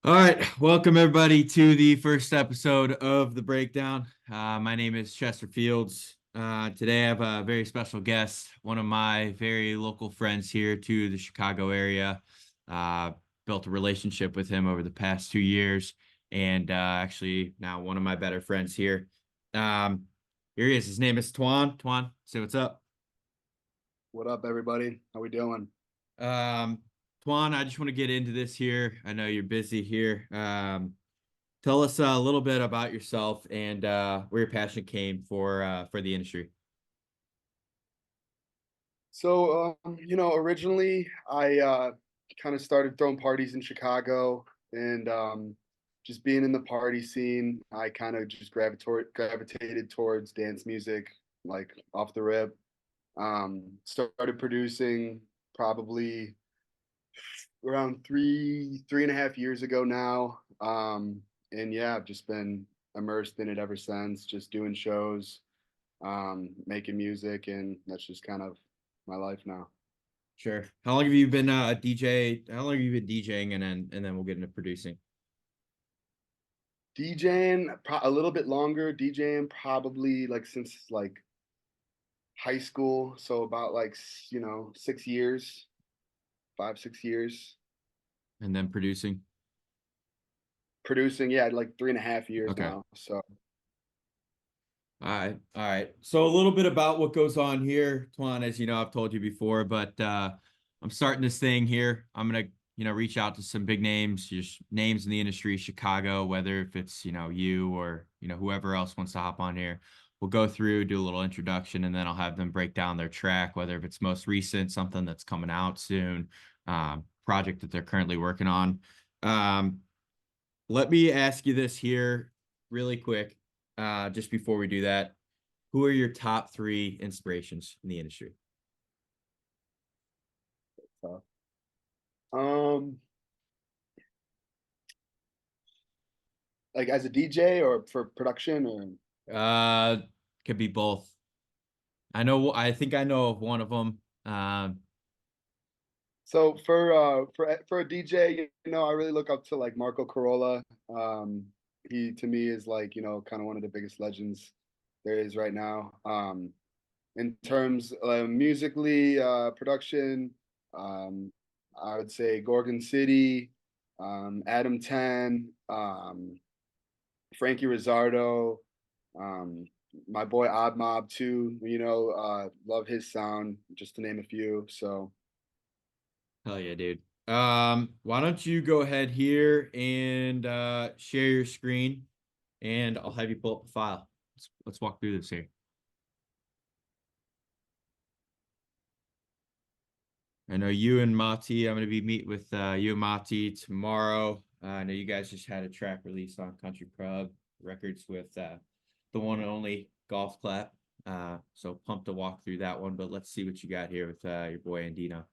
All right, welcome everybody to the first episode of the Breakdown. My name is Chester Fields. Today I have a very special guest, one of my very local friends here to the Chicago area. Uh, Built a relationship with him over the past 2 years, and actually now one of my better friends here. Um, Here he is. His name is Twan. Twan, say what's up. What up, everybody? How we doing? Um, Twan, I just want to get into this here. I know you're busy here. Tell us a little bit about yourself and where your passion came for the industry. Originally I kind of started throwing parties in Chicago and just being in the party scene, I kind of just gravitated towards dance music, like off the rip. Started producing probably around three and a half years ago now. And yeah, I've just been immersed in it ever since, just doing shows, making music, and that's just kind of my life now. Sure. How long have you been a DJ? How long have you been DJing and then we'll get into producing? DJing a little bit longer. DJing probably like since like high school, so about like 6 years, 5 6 years. And then producing. Producing, yeah, like 3.5 years Okay. now. So All right. All right. So a little bit about what goes on here, Twan, as you know, I've told you before, but I'm starting this thing here. I'm gonna, reach out to some big names, just names in the industry, Chicago, whether if it's, you or, whoever else wants to hop on here. We'll go through, do a little introduction, and then I'll have them break down their track, whether if it's most recent, something that's coming out soon, project that they're currently working on. Um, Let me ask you this here really quick, just before we do that. Who are your top three inspirations in the industry? tough. Um, like as a DJ or for production or Uh, could be both. I think I know of one of them. so for a DJ, I really look up to like Marco Carolla. He to me is like, kind of one of the biggest legends there is right now. In terms musically, production, um, I would say Gorgon City, Adam 10, Frankie Rizzardo, um, my boy Odd Mob too. Love his sound, just to name a few. So Hell yeah, dude. Why don't you go ahead here and share your screen, and I'll have you pull up the file. Let's walk through this here. I know you and Mati. I'm going to be meet with you and Mati tomorrow. I know you guys just had a track release on Country Club Records with the one and only Golf Clap. So pumped to walk through that one. But let's see what you got here with your boy Andino.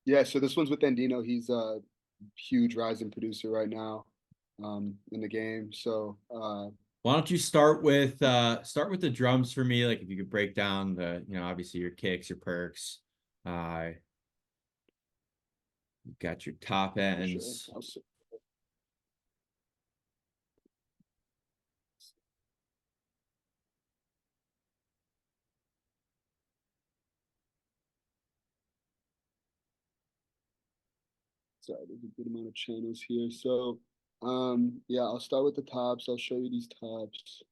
yeah, so this one's with Andino. He's a huge rising producer right now, in the game. So Why don't you start with the drums for me? Like if you could break down the, obviously your kicks, your perks. Uh, you got your top for sure. ends. Sorry, there's a good amount of channels here. So yeah, I'll start with the tops. I'll show you these tops.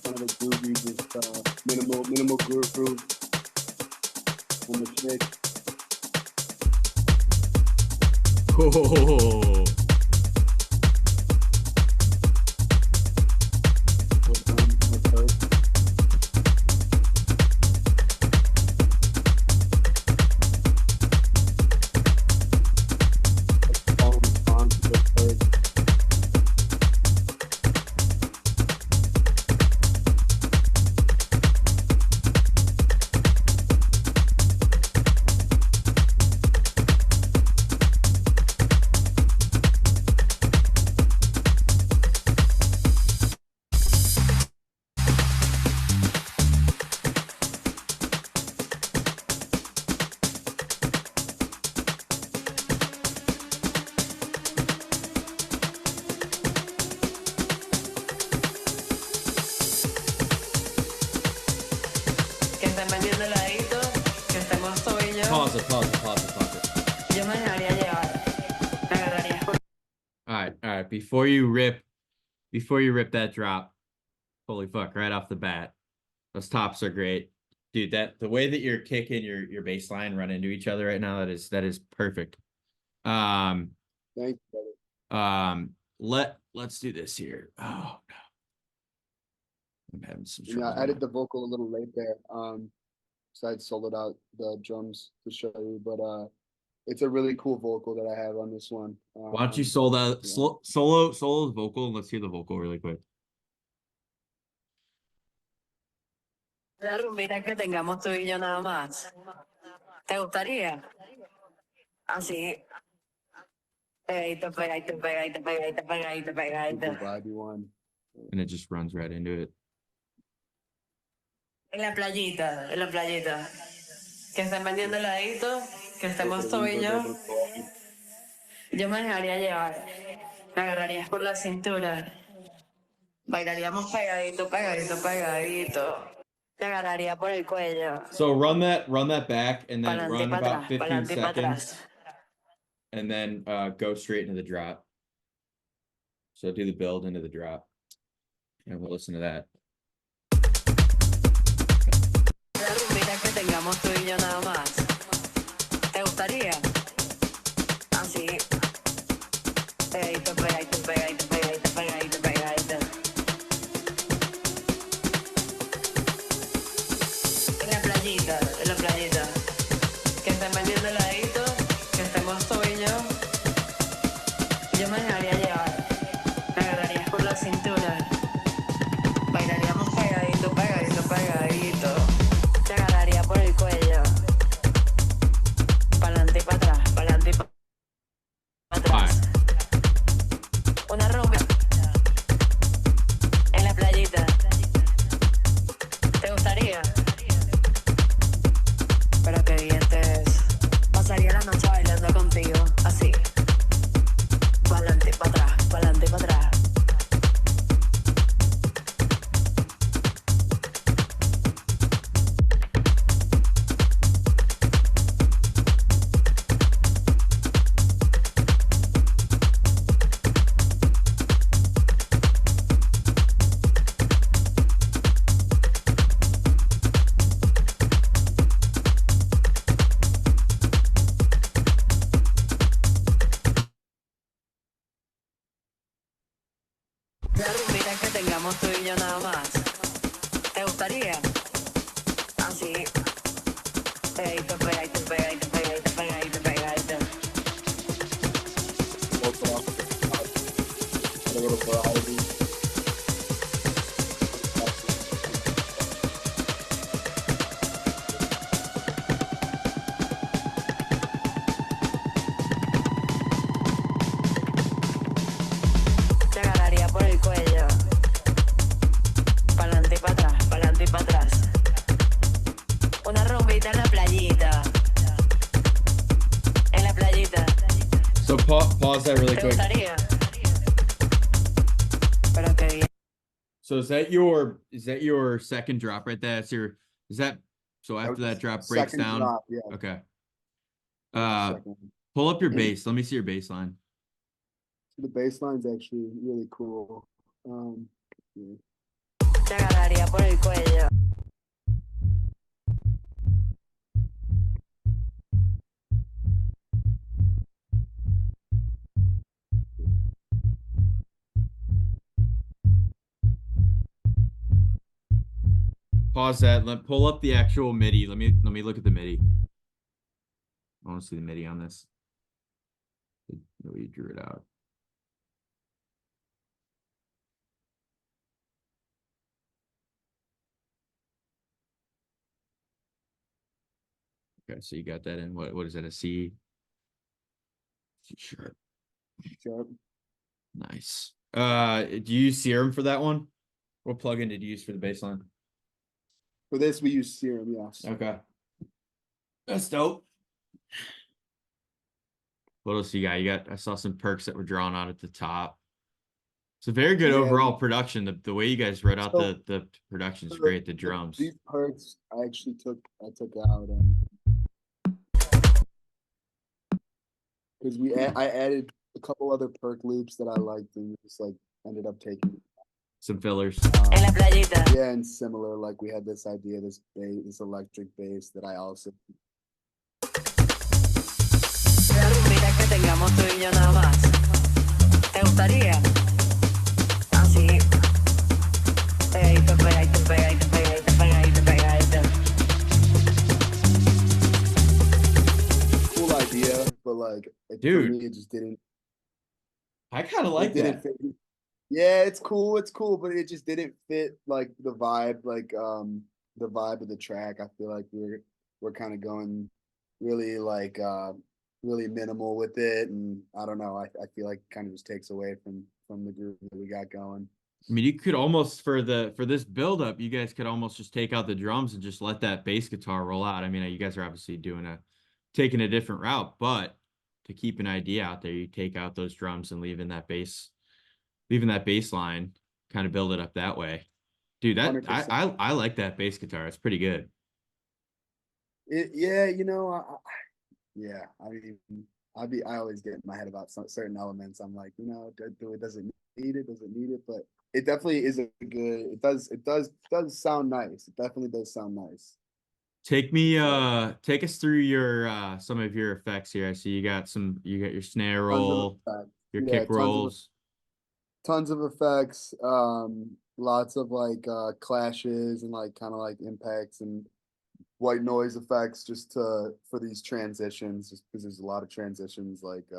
Kind of a groovy, just minimal groove on the kick. Oh, On the perk. Like call and response to the perk. Pause it, pause it, pause it, pause it. Yo me dejaría llevar. Me agarrarías por All right. Before you rip that drop, holy fuck, right off the bat. Those tops are great. Dude, the way that you're kicking your bass line run into each other right now, that is perfect. Thank you, brother. Let's do this here. Oh no. I'm having some Yeah, trouble. I added the vocal a little late there. So I'd soloed out the drums to show you, but it's a really cool vocal that I have on this one. Why don't you Yeah. solo the vocal, and let's hear the vocal really quick. la rumbita que tengamos tú y yo nada más. ¿Te gustaría? Así. Pegadito, pegadito, pegadito, pegadito, pegadito, Super pegadito. vibey one. And it just runs right into it. En la playita, en la playita. Que estén vendiendo heladito, que estemos tú y yo. Yo me dejaría llevar. Me agarrarías por la cintura. Bailaríamos pegadito, pegadito, pegadito. Te agarraría por el cuello. So run that back and then Pa'lante run y para about atrás, 15 pa'lante y para seconds atrás. and then go straight into the drop. So do the build into the drop. And we'll listen to that. La rumbita que tengamos tú y yo nada más. ¿Te gustaría? Así. Pegadito, pegadito, pegadito, pegadito, pegadito, pegadito. En la playita, en la playita. Que estén vendiendo heladito, que estemos tú y yo. Yo me dejaría llevar. Me agarrarías por la cintura. Bailaríamos pegadito, pegadito, pegadito. Te agarraría por el cuello. Pa'lante y para atrás, pa'lante y para atrás. Una rumba en la playita. ¿Te gustaría? Pero qué bien te ves. Pasaría la noche bailando contigo, así. Pa'lante y para atrás, pa'lante y para atrás. La rumbita que tengamos tú y yo nada más. ¿Te gustaría? Así. Pegadito, pegadito, pegadito, pegadito, pegadito, pegadito. A little variety. Te agarraría por el cuello. Pa'lante y para atrás, pa'lante y para atrás. Una rumbita en la playita. En la playita. So pause that really ¿Te quick. gustaría? Pero qué bien. So is that your second drop right there? So after that drop breaks Second down? drop, yeah. Okay. Second. Pull up your bass. Let me see your bass line. The bass line's actually really cool. Yeah. Te agarraría por el cuello. Pause that. Pull up the actual MIDI. Let me look at the MIDI. I want to see the MIDI on this. The way you drew it out. Okay, so you got that in what is that, a C? C sharp. Sharp. Nice. Do you use Serum for that one? What plugin did you use for the bass line? For this, we use Serum, yes. Okay. That's dope. What else you got? I saw some perks that were drawn out at the top. It's a very good Yeah. overall production. The way you guys wrote out So- the production is great. The drums. These parts I took out. because I added a couple other perk loops that I liked and just like ended up taking. Some fillers. En la playita. Yeah, and similar, like we had this idea, this electric bass that I also. La rumbita que tengamos tú y yo nada más. ¿Te gustaría? Así. Pegadito, pegadito, pegadito, pegadito, pegadito, pegadito. Cool idea, but like, for Dude. me, it just didn't. I kind of like It didn't that. fit. Yeah, it's cool, but it just didn't fit like the vibe, the vibe of the track. I feel like we're kind of going really like really minimal with it, and I don't know. I feel like it kind of just takes away from the group that we got going. I mean, you could almost for this build-up, you guys could almost just take out the drums and just let that bass guitar roll out. I mean, you guys are obviously taking a different route, but to keep an idea out there, you take out those drums and leaving that bass line, kind of build it up that way. Dude, that 100%. I like that bass guitar. It's pretty good. Yeah, yeah. I mean, I always get in my head about certain elements. I'm like, does it need it? Does it need it? But it definitely is a good. It does sound nice. It definitely does sound nice. Take us through your some of your effects here. I see you got your snare roll, your kick rolls. Tons of effects. Lots of like clashes and like kind of like impacts and white noise effects just for these transitions, just because there's a lot of transitions like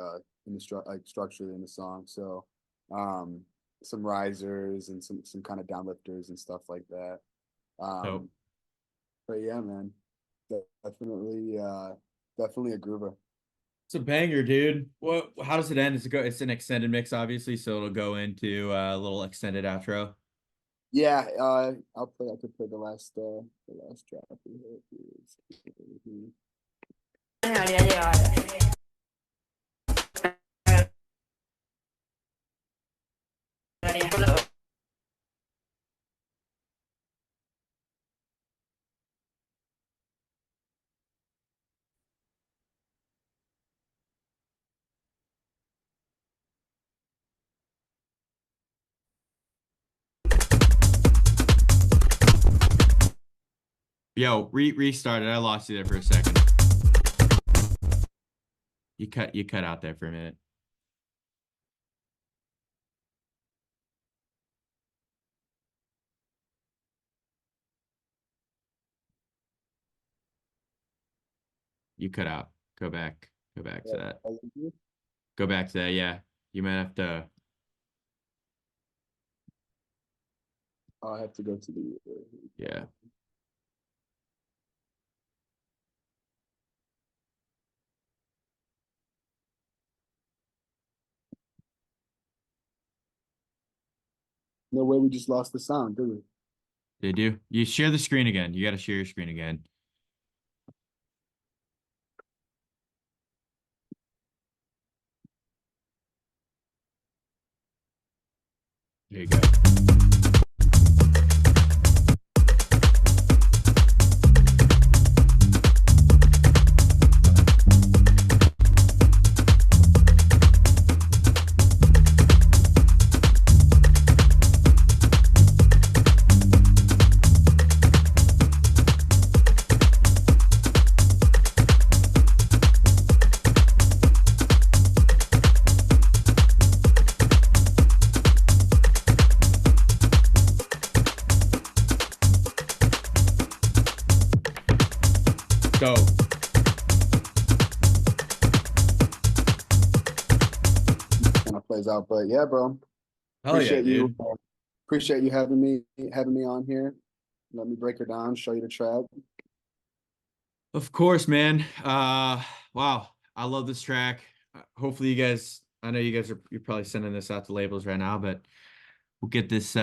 in the structure in the song. So some risers and some kind of downlifters and stuff like that. But yeah, man, definitely a groover. It's a banger, dude. How does it end? It's an extended mix, obviously, so it'll go into a little extended outro. Yeah, I could play the last track. Me dejaría llevar. Me dejaría por la- Yo, restarted. I lost you there for a second. You cut out there for a minute. You cut out. Go back. Go back to that. Go back to that. Yeah. You might have to. I have to go to the. Yeah. No way, we just lost the sound, did we? They do. You share the screen again. You got to share your screen again. There you go. Go. Kind of plays out, but yeah, bro. Hell yeah, dude. Appreciate you having me on here. Let me break her down, show you the track. Of course, man. Wow. I love this track. Hopefully you guys, I know you're probably sending this out to labels right now, but we'll get this,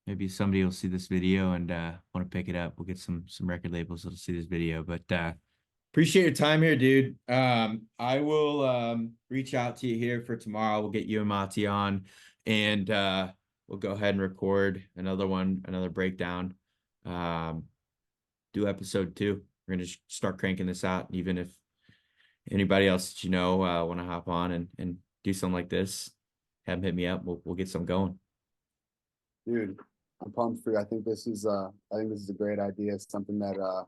maybe somebody will see this video and want to pick it up. We'll get some record labels that'll see this video, but appreciate your time here, dude. I will reach out to you here for tomorrow. We'll get you and Mati on, and we'll go ahead and record another breakdown. Do episode 2. We're gonna just start cranking this out, even if anybody else that you know want to hop on and do something like this, have them hit me up. We'll get some going. Dude, I'm pumped for you. I think this is a great idea. It's something that a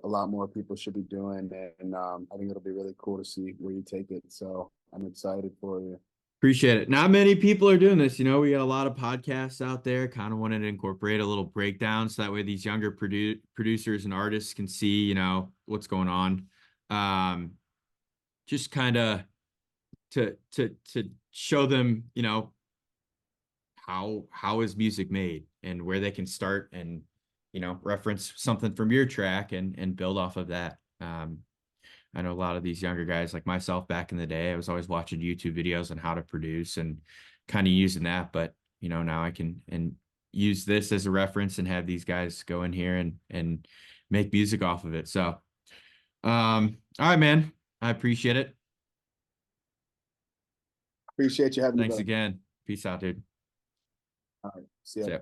lot more people should be doing, and I think it'll be really cool to see where you take it. So I'm excited for you. Appreciate it. Not many people are doing this. We got a lot of podcasts out there. Kind of wanted to incorporate a little breakdown so that way these younger producers and artists can see, what's going on. Just kind of to show them, how is music made and where they can start and, reference something from your track and build off of that. I know a lot of these younger guys like myself back in the day, I was always watching YouTube videos on how to produce and kind of using that. But, now I can use this as a reference and have these guys go in here and make music off of it. So, all right, man, I appreciate it. Appreciate you having me. Thanks again. Peace out, dude. All right. See ya. See ya.